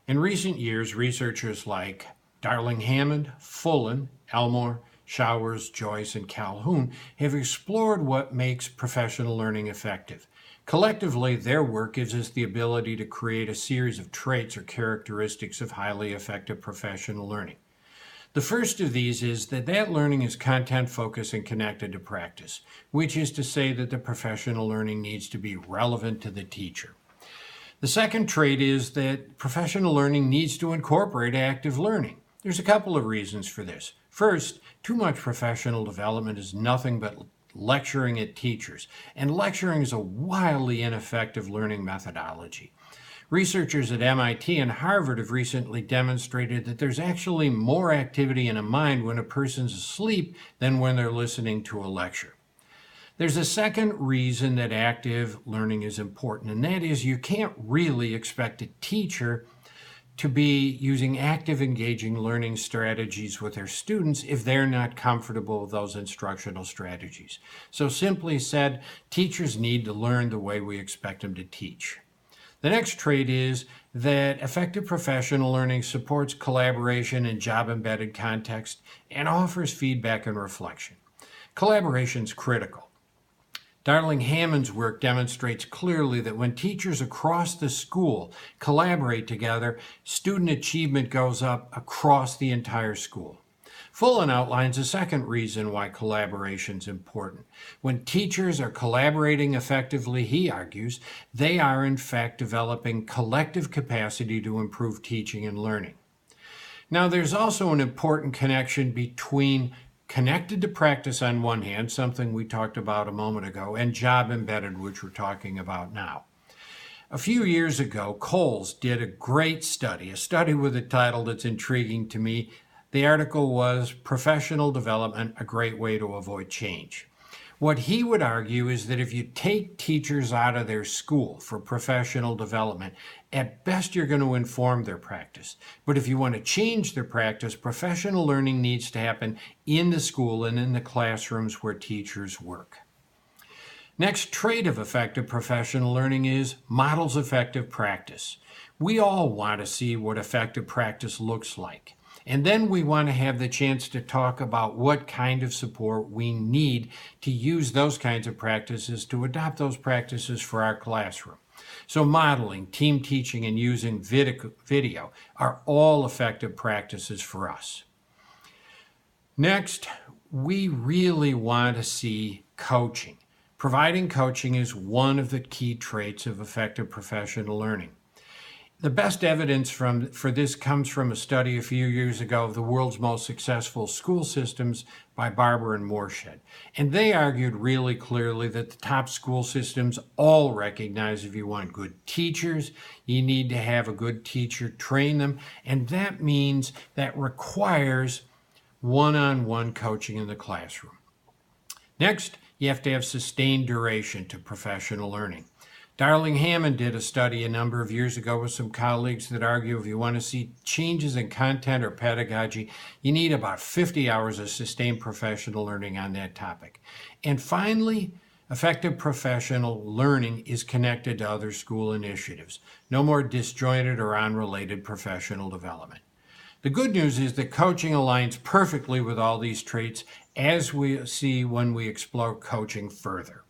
In recent years, researchers like Darling Hammond, Fullen, Elmore, Showers, Joyce, and Calhoun have explored what makes professional learning effective. Collectively, their work gives us the ability to create a series of traits or characteristics of highly effective professional learning. The first of these is that learning is content focused and connected to practice, which is to say that the professional learning needs to be relevant to the teacher. The second trait is that professional learning needs to incorporate active learning. There's a couple of reasons for this. First, too much professional development is nothing but lecturing at teachers, and lecturing is a wildly ineffective learning methodology. Researchers at MIT and Harvard have recently demonstrated that there's actually more activity in a mind when a person's asleep than when they're listening to a lecture. There's a second reason that active learning is important, and that is you can't really expect a teacher to be using active, engaging learning strategies with their students if they're not comfortable with those instructional strategies. So simply said, teachers need to learn the way we expect them to teach. The next trait is that effective professional learning supports collaboration in job-embedded context and offers feedback and reflection. Collaboration is critical. Darling Hammond's work demonstrates clearly that when teachers across the school collaborate together, student achievement goes up across the entire school. Fullen outlines a second reason why collaboration is important. When teachers are collaborating effectively, he argues, they are in fact developing collective capacity to improve teaching and learning. Now, there's also an important connection between connected to practice on one hand, something we talked about a moment ago, and job embedded, which we're talking about now. A few years ago, Coles did a great study, a study with a title that's intriguing to me. The article was Professional Development, a Great Way to Avoid Change. What he would argue is that if you take teachers out of their school for professional development, at best you're going to inform their practice. But if you want to change their practice, professional learning needs to happen in the school and in the classrooms where teachers work. Next trait of effective professional learning is models effective practice. We all want to see what effective practice looks like. And then we want to have the chance to talk about what kind of support we need to use those kinds of practices to adopt those practices for our classroom. So modeling, team teaching, and using video are all effective practices for us. Next, we really want to see coaching. Providing coaching is one of the key traits of effective professional learning. The best evidence for this comes from a study a few years ago of the world's most successful school systems by Barber and Morshed. And they argued really clearly that the top school systems all recognize if you want good teachers, you need to have a good teacher train them. And that means that requires one-on-one coaching in the classroom. Next, you have to have sustained duration to professional learning. Darling Hammond did a study a number of years ago with some colleagues that argue if you want to see changes in content or pedagogy, you need about 50 hours of sustained professional learning on that topic. And finally, effective professional learning is connected to other school initiatives. No more disjointed or unrelated professional development. The good news is that coaching aligns perfectly with all these traits, as we see when we explore coaching further.